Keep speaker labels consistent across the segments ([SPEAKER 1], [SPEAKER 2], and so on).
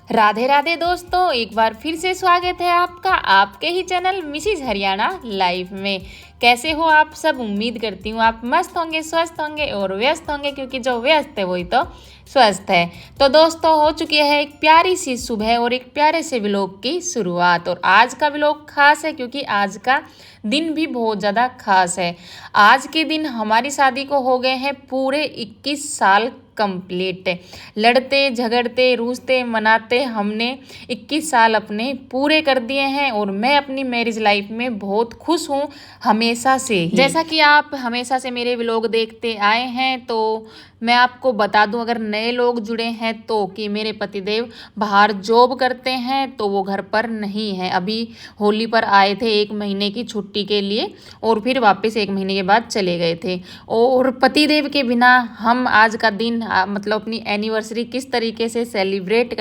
[SPEAKER 1] राधे राधे दोस्तों, एक बार फिर से स्वागत है आपका आपके ही चैनल मिसिज हरियाणा लाइव में। कैसे हो आप सब? उम्मीद करती हूँ आप मस्त होंगे, स्वस्थ होंगे और व्यस्त होंगे, क्योंकि जो व्यस्त है वही तो स्वस्थ है। तो दोस्तों, हो चुकी है एक प्यारी सी सुबह और एक प्यारे से व्लॉग की शुरुआत। और आज का व्लॉग खास है क्योंकि आज का दिन भी बहुत ज़्यादा खास है। आज के दिन हमारी शादी को हो गए हैं पूरे 21 साल कंप्लीट। लड़ते झगड़ते रूसते मनाते हमने 21 साल अपने पूरे कर दिए हैं और मैं अपनी मैरिज लाइफ में बहुत खुश हूँ हमेशा से ही। जैसा कि आप हमेशा से मेरे व्लॉग देखते आए हैं, तो मैं आपको बता दूं, अगर नए लोग जुड़े हैं तो, कि मेरे पतिदेव बाहर जॉब करते हैं तो वो घर पर नहीं है। अभी होली पर आए थे 1 महीने की छुट्टी के लिए और फिर वापस 1 महीने के बाद चले गए थे। और पतिदेव के बिना हम आज का दिन मतलब अपनी एनिवर्सरी किस तरीके से सेलिब्रेट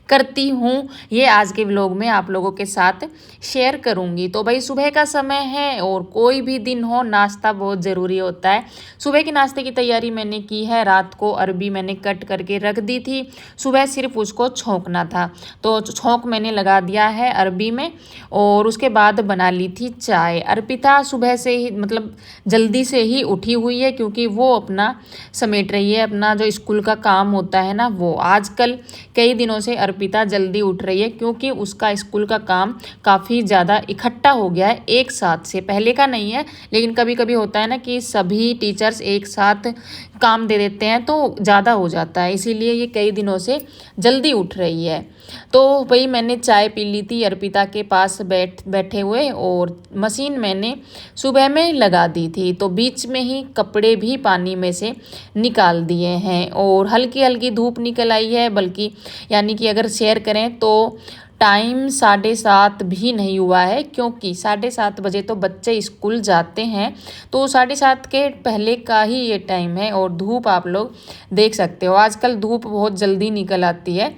[SPEAKER 1] करती हूँ, ये आज के व्लॉग में आप लोगों के साथ शेयर करूँगी। तो भाई, सुबह का समय है और कोई भी दिन हो, नाश्ता बहुत ज़रूरी होता है। सुबह के नाश्ते की तैयारी मैंने की है। रात को अरबी मैंने कट करके रख दी थी, सुबह सिर्फ उसको छोंकना था, तो छोंक मैंने लगा दिया है अरबी में। और उसके बाद बना ली थी चाय। अर्पिता सुबह से ही मतलब जल्दी से ही उठी हुई है, क्योंकि वो अपना समेट रही है, अपना जो स्कूल का काम होता है ना, वो आजकल कई दिनों से अर्पिता जल्दी उठ रही है, क्योंकि उसका स्कूल का काम काफ़ी ज़्यादा इकट्ठा हो गया है एक साथ से। पहले का नहीं है, लेकिन कभी कभी होता है ना कि सभी टीचर्स एक साथ काम दे देते हैं तो ज़्यादा हो जाता है, इसीलिए ये कई दिनों से जल्दी उठ रही है। तो वही मैंने चाय पी ली थी अर्पिता के पास बैठे हुए, और मशीन मैंने सुबह में लगा दी थी, तो बीच में ही कपड़े भी पानी में से निकाल दिए हैं और हल्की हल्की धूप निकल आई है। बल्कि यानी कि अगर शेयर करें तो टाइम 7:30 भी नहीं हुआ है, क्योंकि 7:30 बजे तो बच्चे स्कूल जाते हैं, तो 7:30 के पहले का ही ये टाइम है। और धूप आप लोग देख सकते हो, आजकल धूप बहुत जल्दी निकल आती है।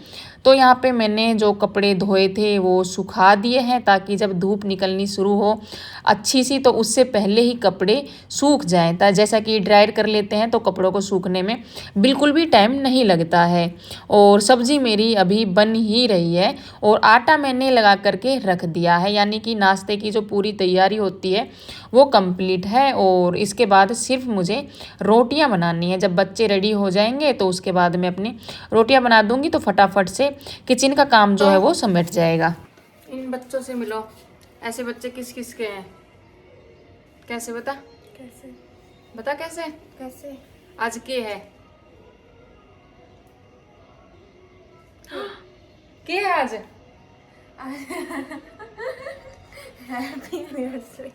[SPEAKER 1] तो यहाँ पे मैंने जो कपड़े धोए थे वो सुखा दिए हैं, ताकि जब धूप निकलनी शुरू हो अच्छी सी, तो उससे पहले ही कपड़े सूख जाएं। जैसा कि ड्रायर कर लेते हैं तो कपड़ों को सूखने में बिल्कुल भी टाइम नहीं लगता है। और सब्जी मेरी अभी बन ही रही है और आटा मैंने लगा करके रख दिया है, यानी कि नाश्ते की जो पूरी तैयारी होती है वो कंप्लीट है। और इसके बाद सिर्फ मुझे रोटियां बनानी है। जब बच्चे रेडी हो जाएंगे तो उसके बाद मैं अपनी रोटियां बना दूंगी, तो फटाफट से किचन का काम जो है वो समेट जाएगा। इन बच्चों से मिलो, ऐसे बच्चे किस किस के हैं? कैसे बता?
[SPEAKER 2] कैसे?
[SPEAKER 1] बता कैसे?
[SPEAKER 2] कैसे?
[SPEAKER 1] आज के है के है आज?
[SPEAKER 2] Happy anniversary.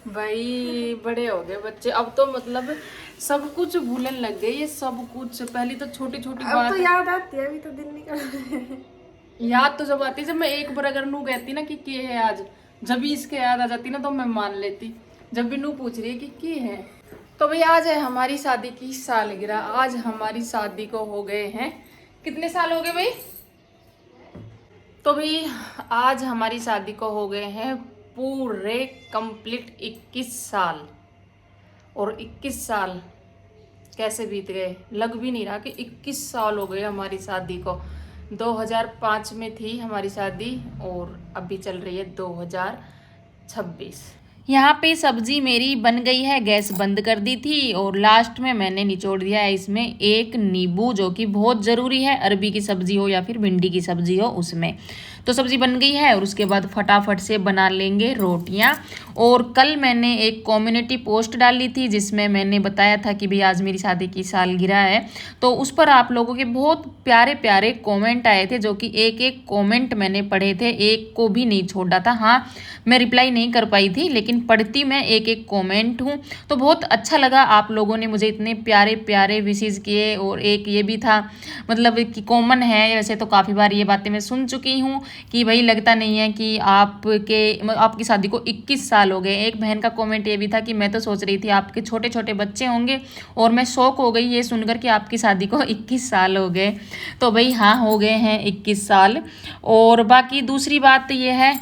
[SPEAKER 1] भाई, बड़े हो गए बच्चे अब तो, मतलब सब कुछ भूलने लग गए। ये सब कुछ पहले तो छोटी छोटी बात
[SPEAKER 2] तो याद आती है, अभी तो दिन निकल।
[SPEAKER 1] याद तो जब आती, जब मैं एक बार अगर नू कहती ना कि के है आज, जब भी इसके याद आ जाती ना तो मैं मान लेती। जब भी नू पूछ रही है कि के है, तो भाई आज है हमारी शादी की सालगिरह। आज हमारी शादी को हो गए हैं कितने साल हो गए भाई? तो भाई आज हमारी शादी को हो गए हैं पूरे कंप्लीट 21 साल। और 21 साल कैसे बीत गए, लग भी नहीं रहा कि 21 साल हो गए हमारी शादी को। 2005 में थी हमारी शादी और अभी चल रही है 2026। यहाँ पे सब्जी मेरी बन गई है, गैस बंद कर दी थी और लास्ट में मैंने निचोड़ दिया है इसमें एक नींबू, जो कि बहुत ज़रूरी है, अरबी की सब्जी हो या फिर भिंडी की सब्जी हो उसमें। तो सब्जी बन गई है और उसके बाद फटाफट से बना लेंगे रोटियां। और कल मैंने एक कम्युनिटी पोस्ट डाली थी जिसमें मैंने बताया था कि भाई आज मेरी शादी की सालगिरह है, तो उस पर आप लोगों के बहुत प्यारे प्यारे कमेंट आए थे, जो कि एक एक कमेंट मैंने पढ़े थे, एक को भी नहीं छोड़ा था। हाँ, मैं रिप्लाई नहीं कर पाई थी, लेकिन पढ़ती मैं एक एक कमेंट हूँ। तो बहुत अच्छा लगा, आप लोगों ने मुझे इतने प्यारे प्यारे विशेष किए। और एक ये भी था, मतलब कि कॉमन है, वैसे तो काफ़ी बार ये बातें मैं सुन चुकी हूँ कि भाई लगता नहीं है कि आपकी शादी को 21 साल हो गए। एक बहन का कमेंट ये भी था कि मैं तो सोच रही थी आपके छोटे छोटे बच्चे होंगे, और मैं शौक हो गई ये सुनकर कि आपकी शादी को 21 साल हो गए। तो भाई हाँ, हो गए हैं 21 साल। और बाकी दूसरी बात ये है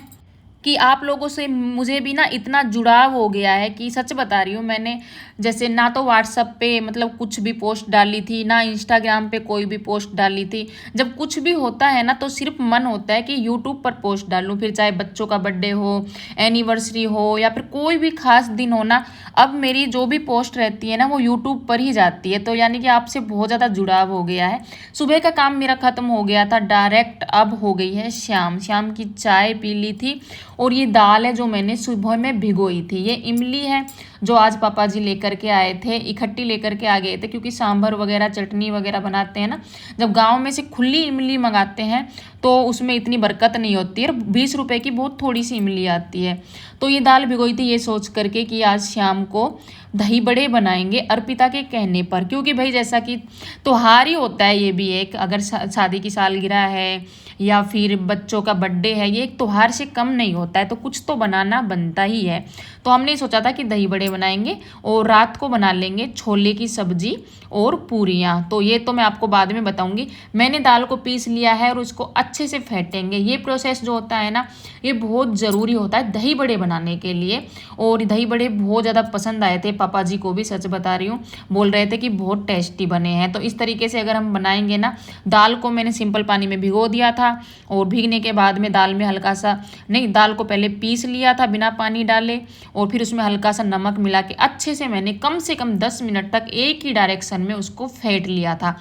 [SPEAKER 1] कि आप लोगों से मुझे भी ना इतना जुड़ाव हो गया है कि सच बता रही हूँ। मैंने जैसे ना तो व्हाट्सएप पे मतलब कुछ भी पोस्ट डाली थी, ना इंस्टाग्राम पे कोई भी पोस्ट डाली थी। जब कुछ भी होता है ना तो सिर्फ मन होता है कि यूट्यूब पर पोस्ट डालूं, फिर चाहे बच्चों का बर्थडे हो, एनिवर्सरी हो या फिर कोई भी खास दिन हो ना। अब मेरी जो भी पोस्ट रहती है ना वो यूट्यूब पर ही जाती है। तो यानी कि आपसे बहुत ज़्यादा जुड़ाव हो गया है। सुबह का काम मेरा ख़त्म हो गया था, डायरेक्ट अब हो गई है शाम। शाम की चाय पी ली थी और ये दाल है जो मैंने सुबह में भिगोई थी। ये इमली है जो आज पापा जी लेकर के आए थे, इकट्ठी लेकर के आ गए थे, क्योंकि सांभर वगैरह चटनी वगैरह बनाते हैं ना, जब गांव में से खुली इमली मंगाते हैं तो उसमें इतनी बरकत नहीं होती है। 20 रुपए की बहुत थोड़ी सी इमली आती है। तो ये दाल भिगोई थी ये सोच करके कि आज शाम को दही बड़े बनाएंगे अर्पिता के कहने पर, क्योंकि भाई जैसा कि त्योहार ही होता है ये भी एक, अगर शादी की सालगिरह है या फिर बच्चों का बर्थडे है, ये एक त्योहार से कम नहीं होता है, तो कुछ तो बनाना बनता ही है। तो हमने सोचा था कि दही बड़े बनाएंगे और रात को बना लेंगे छोले की सब्जी और पूरियाँ। तो ये तो मैं आपको बाद में बताऊंगी। मैंने दाल को पीस लिया है और उसको अच्छे से फेंटेंगे। ये प्रोसेस जो होता है ना ये बहुत ज़रूरी होता है दही बड़े बनाने के लिए। और दही बड़े बहुत ज़्यादा पसंद आए थे पापा जी को भी, सच बता रही हूँ, बोल रहे थे कि बहुत टेस्टी बने हैं। तो इस तरीके से अगर हम बनाएंगे ना, दाल को मैंने सिंपल पानी में भिगो दिया था और भीगने के बाद में दाल में हल्का सा, नहीं, दाल को पहले पीस लिया था बिना पानी डाले और फिर उसमें हल्का सा नमक मिला के अच्छे से मैंने कम से कम 10 मिनट तक एक ही डायरेक्शन में उसको फेंट लिया था।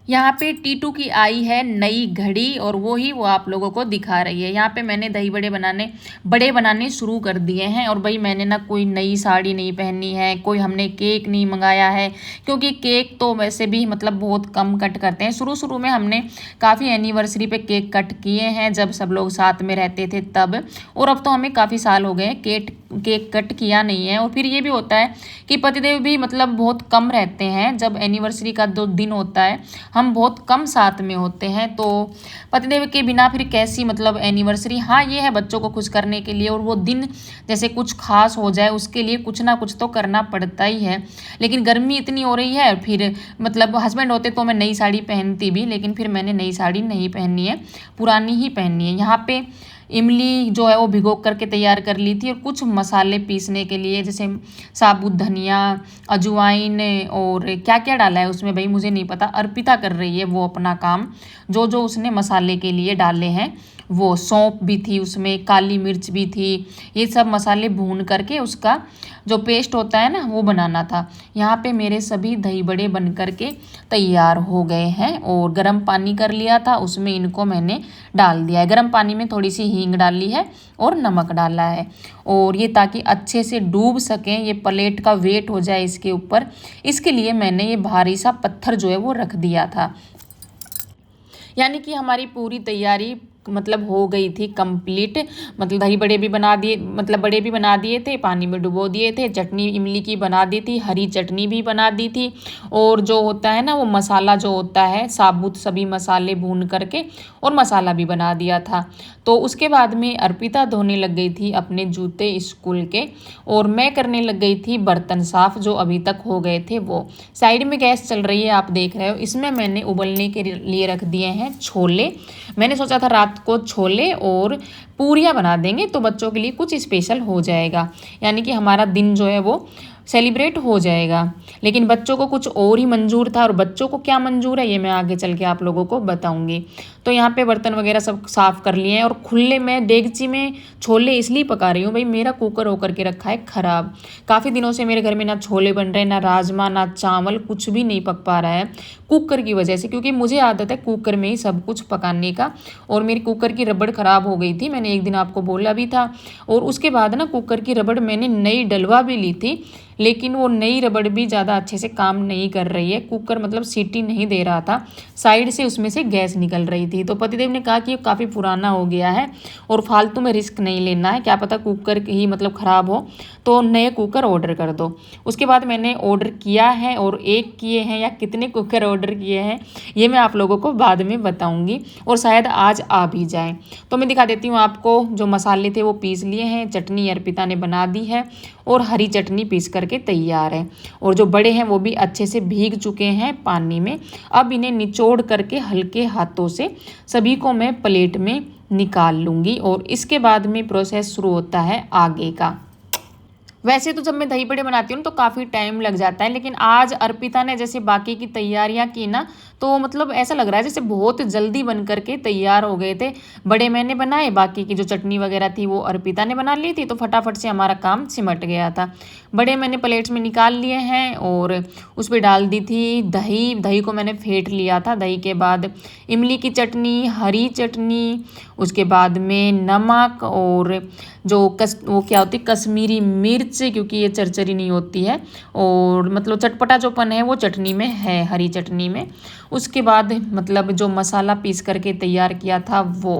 [SPEAKER 1] यहाँ पे टीटू की आई है नई घड़ी और वो आप लोगों को दिखा रही है। यहाँ पे मैंने दही बड़े बनाने शुरू कर दिए हैं। और भाई मैंने ना कोई नई साड़ी नहीं पहनी है, कोई हमने केक नहीं मंगाया है, क्योंकि केक तो वैसे भी मतलब बहुत कम कट करते हैं। शुरू शुरू में हमने काफ़ी एनिवर्सरी पे केक कट किए हैं जब सब लोग साथ में रहते थे तब, और अब तो हमें काफ़ी साल हो गए केक कट किया नहीं है। और फिर ये भी होता है कि पतिदेव भी मतलब बहुत कम रहते हैं। जब एनिवर्सरी का 2 दिन होता है हम बहुत कम साथ में होते हैं, तो पतिदेव के बिना फिर कैसी मतलब एनिवर्सरी। हाँ ये है बच्चों को खुश करने के लिए, और वो दिन जैसे कुछ खास हो जाए उसके लिए कुछ ना कुछ तो करना पड़ता ही है। लेकिन गर्मी इतनी हो रही है, फिर मतलब हस्बैंड होते तो मैं नई साड़ी पहनती भी, लेकिन फिर मैंने नई साड़ी नहीं पहनी है, पुरानी ही पहनी है। यहाँ पे इमली जो है वो भिगो करके तैयार कर ली थी और कुछ मसाले पीसने के लिए, जैसे साबुत धनिया, अजवाइन और क्या क्या डाला है उसमें भाई मुझे नहीं पता, अर्पिता कर रही है वो अपना काम। जो जो उसने मसाले के लिए डाले हैं, वो सौंफ भी थी उसमें, काली मिर्च भी थी, ये सब मसाले भून करके उसका जो पेस्ट होता है ना वो बनाना था। यहाँ पे मेरे सभी दही बड़े बन करके तैयार हो गए हैं और गर्म पानी कर लिया था, उसमें इनको मैंने डाल दिया है। गर्म पानी में थोड़ी सी हींग डाली है और नमक डाला है, और ये ताकि अच्छे से डूब सकें, ये प्लेट का वेट हो जाए इसके ऊपर, इसके लिए मैंने ये भारी सा पत्थर जो है वो रख दिया था। यानी कि हमारी पूरी तैयारी मतलब हो गई थी कंप्लीट। मतलब दही बड़े भी बना दिए, मतलब बड़े भी बना दिए थे, पानी में डुबो दिए थे, चटनी इमली की बना दी थी, हरी चटनी भी बना दी थी, और जो होता है ना वो मसाला जो होता है साबुत सभी मसाले भून करके और मसाला भी बना दिया था। तो उसके बाद में अर्पिता धोने लग गई थी अपने जूते स्कूल के, और मैं करने लग गई थी बर्तन साफ जो अभी तक हो गए थे वो। साइड में गैस चल रही है आप देख रहे हो, इसमें मैंने उबलने के लिए रख दिए हैं छोले। मैंने सोचा था रात को छोले और पूरियाँ बना देंगे तो बच्चों के लिए कुछ स्पेशल हो जाएगा, यानी कि हमारा दिन जो है वो सेलिब्रेट हो जाएगा। लेकिन बच्चों को कुछ और ही मंजूर था, और बच्चों को क्या मंजूर है ये मैं आगे चल के आप लोगों को बताऊंगी। तो यहाँ पे बर्तन वगैरह सब साफ़ कर लिए हैं, और खुले में डेगची में छोले इसलिए पका रही हूँ भाई मेरा कुकर होकर के रखा है ख़राब। काफ़ी दिनों से मेरे घर में ना छोले बन रहे, ना राजमा, ना चावल, कुछ भी नहीं पक पा रहा है कुकर की वजह से, क्योंकि मुझे आदत है कुकर में ही सब कुछ पकाने का। और मेरी कुकर की रबड़ ख़राब हो गई थी, मैंने एक दिन आपको बोला भी था। और उसके बाद ना कुकर की रबड़ मैंने नई डलवा भी ली थी, लेकिन वो नई रबड़ भी ज़्यादा अच्छे से काम नहीं कर रही है। कुकर मतलब सीटी नहीं दे रहा था, साइड से उसमें से गैस निकल रही थी। तो पतिदेव ने कहा कि ये काफ़ी पुराना हो गया है और फालतू में रिस्क नहीं लेना है, क्या पता कुकर ही मतलब ख़राब हो, तो नए कुकर ऑर्डर कर दो। उसके बाद मैंने ऑर्डर किया है, और एक किए हैं या कितने कुकर ऑर्डर किए हैं ये मैं आप लोगों को बाद में बताऊँगी, और शायद आज आ भी जाए। तो मैं दिखा देती हूँ आपको, जो मसाले थे वो पीस लिए हैं, चटनी अर्पिता ने बना दी है और हरी चटनी पीस करके तैयार है, और जो बड़े हैं वो भी अच्छे से भीग चुके हैं पानी में। अब इन्हें निचोड़ करके हल्के हाथों से सभी को मैं प्लेट में निकाल लूँगी और इसके बाद में प्रोसेस शुरू होता है आगे का। वैसे तो जब मैं दही बड़े बनाती हूँ तो काफ़ी टाइम लग जाता है, लेकिन आज अर्पिता ने जैसे बाकी की तैयारियां की ना, तो मतलब ऐसा लग रहा है जैसे बहुत जल्दी बन करके तैयार हो गए थे। बड़े मैंने बनाए, बाकी की जो चटनी वगैरह थी वो अर्पिता ने बना ली थी, तो फटाफट से हमारा काम सिमट गया था। बड़े मैंने प्लेट्स में निकाल लिए हैं और उस पर डाल दी थी दही। दही को मैंने फेंट लिया था। दही के बाद इमली की चटनी, हरी चटनी, उसके बाद में नमक और जो वो क्या होती है कश्मीरी मिर्च, क्योंकि ये चरचरी नहीं होती है और मतलब चटपटा जोपन है वो चटनी में है, हरी चटनी में। उसके बाद मतलब जो मसाला पीस करके तैयार किया था वो,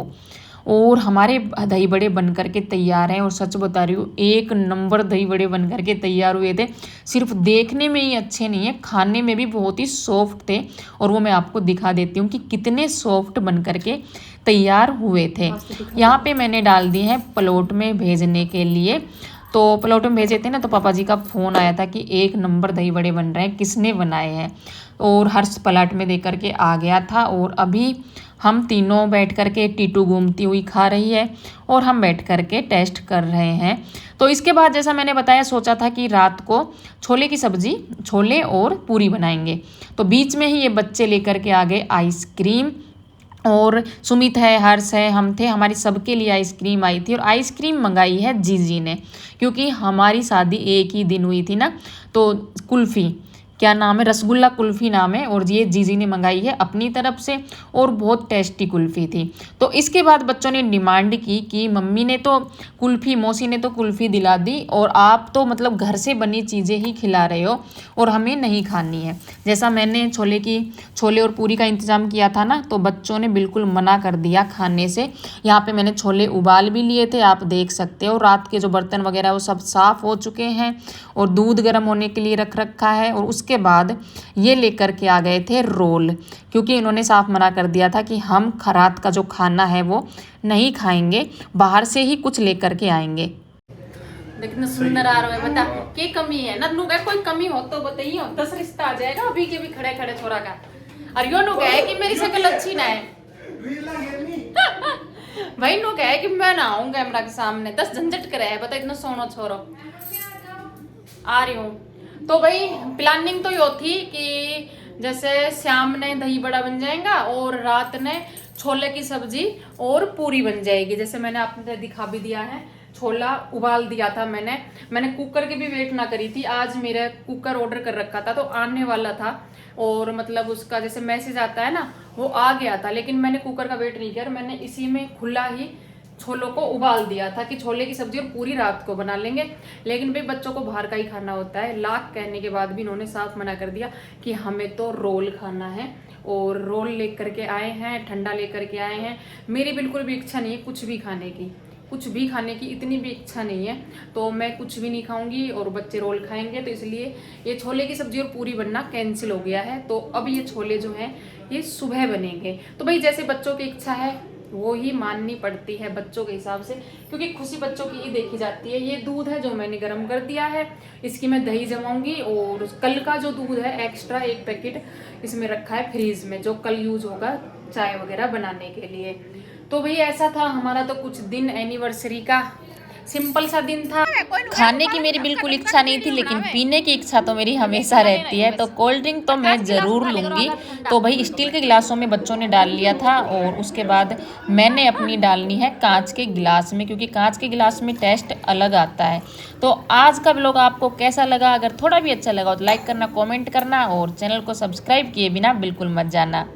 [SPEAKER 1] और हमारे दही बड़े बन करके तैयार हैं। और सच बता रही हूँ, एक नंबर दही बड़े बन करके तैयार हुए थे। सिर्फ देखने में ही अच्छे नहीं है, खाने में भी बहुत ही सॉफ्ट थे। और वो मैं आपको दिखा देती हूँ कि कितने सॉफ्ट बन करके तैयार हुए थे। यहाँ पे मैंने डाल दी है प्लेट में भेजने के लिए। तो प्लेट में भेजे थे ना, तो पापा जी का फ़ोन आया था कि एक नंबर दही बड़े बन रहे हैं, किसने बनाए हैं। और हर्ष पलट में दे करके आ गया था। और अभी हम तीनों बैठ करके टीटू घूमती हुई खा रही है और हम बैठ करके टेस्ट कर रहे हैं। तो इसके बाद जैसा मैंने बताया, सोचा था कि रात को छोले की सब्ज़ी, छोले और पूरी बनाएंगे। तो बीच में ही ये बच्चे लेकर के आ गए आइसक्रीम। और सुमित है, हर्ष है, हम थे, हमारी सबके लिए आइसक्रीम आई थी। और आइसक्रीम मंगाई है जीजी ने, क्योंकि हमारी शादी एक ही दिन हुई थी ना। तो कुल्फ़ी, क्या नाम है, रसगुल्ला कुल्फ़ी नाम है, और ये जीजी ने मंगाई है अपनी तरफ से। और बहुत टेस्टी कुल्फ़ी थी। तो इसके बाद बच्चों ने डिमांड की कि मम्मी ने तो कुल्फ़ी, मौसी ने तो कुल्फ़ी दिला दी, और आप तो मतलब घर से बनी चीज़ें ही खिला रहे हो और हमें नहीं खानी है। जैसा मैंने छोले और पूरी का इंतज़ाम किया था ना, तो बच्चों ने बिल्कुल मना कर दिया खाने से। यहाँ पे मैंने छोले उबाल भी लिए थे, आप देख सकते हो। रात के जो बर्तन वगैरह वो सब साफ़ हो चुके हैं और दूध गर्म होने के लिए रख रखा है। और उसके बाद ये लेकर के आ गए थे रोल, क्योंकि इन्होंने साफ मना कर दिया था कि हम रात का जो खाना है वो नहीं खाएंगे, बाहर से ही कुछ लेकर के आएंगे। कितना सुंदर आ रहा है, बता क्या कमी है ना? नु कोई कमी हो तो बताइए, 10 रिश्ता आ जाएगा अभी के भी खड़े खड़े छोरा का। और यो नु कहे कि मेरी शक्ल अच्छी ना है भाई, नु कहे कि मैं ना आऊं कैमरा के सामने, 10 झंझट करे है, बता इतना सोना छोरो आ रही हूँ। तो भाई प्लानिंग तो यो थी कि जैसे शाम ने दही बड़ा बन जाएगा और रात ने छोले की सब्जी और पूरी बन जाएगी। जैसे मैंने आपने दिखा भी दिया है, छोला उबाल दिया था मैंने कुकर की भी वेट ना करी थी। आज मेरा कुकर ऑर्डर कर रखा था, तो आने वाला था, और मतलब उसका जैसे मैसेज आता है ना, वो आ गया था, लेकिन मैंने कुकर का वेट नहीं किया। मैंने इसी में खुला ही छोलों को उबाल दिया था कि छोले की सब्जी और पूरी रात को बना लेंगे। लेकिन भाई बच्चों को बाहर का ही खाना होता है। लाख कहने के बाद भी इन्होंने साफ मना कर दिया कि हमें तो रोल खाना है, और रोल लेकर के आए हैं, ठंडा लेकर के आए हैं। मेरी बिल्कुल भी इच्छा नहीं है कुछ भी खाने की, कुछ भी खाने की इतनी भी इच्छा नहीं है, तो मैं कुछ भी नहीं खाऊंगी और बच्चे रोल खाएंगे। तो इसलिए ये छोले की सब्जी और पूरी बनना कैंसिल हो गया है। तो अब ये छोले जो हैं ये सुबह बनेंगे। तो भाई जैसे बच्चों की इच्छा है वो ही माननी पड़ती है बच्चों के हिसाब से, क्योंकि खुशी बच्चों की ही देखी जाती है। ये दूध है जो मैंने गर्म कर दिया है, इसकी मैं दही जमाऊंगी। और कल का जो दूध है एक्स्ट्रा 1 पैकेट इसमें रखा है फ्रीज में, जो कल यूज होगा चाय वगैरह बनाने के लिए। तो भाई ऐसा था हमारा तो कुछ दिन एनिवर्सरी का, सिंपल सा दिन था। खाने की मेरी बिल्कुल इच्छा नहीं थी, लेकिन पीने की इच्छा तो मेरी हमेशा रहती है। तो कोल्ड ड्रिंक तो मैं ज़रूर लूँगी। तो भाई स्टील के गिलासों में बच्चों ने डाल लिया था, और उसके बाद मैंने अपनी डालनी है कांच के गिलास में, क्योंकि कांच के गिलास में टेस्ट अलग आता है। तो आज का व्लॉग आपको कैसा लगा? अगर थोड़ा भी अच्छा लगा तो लाइक करना, कॉमेंट करना, और चैनल को सब्सक्राइब किए बिना बिल्कुल मत जाना।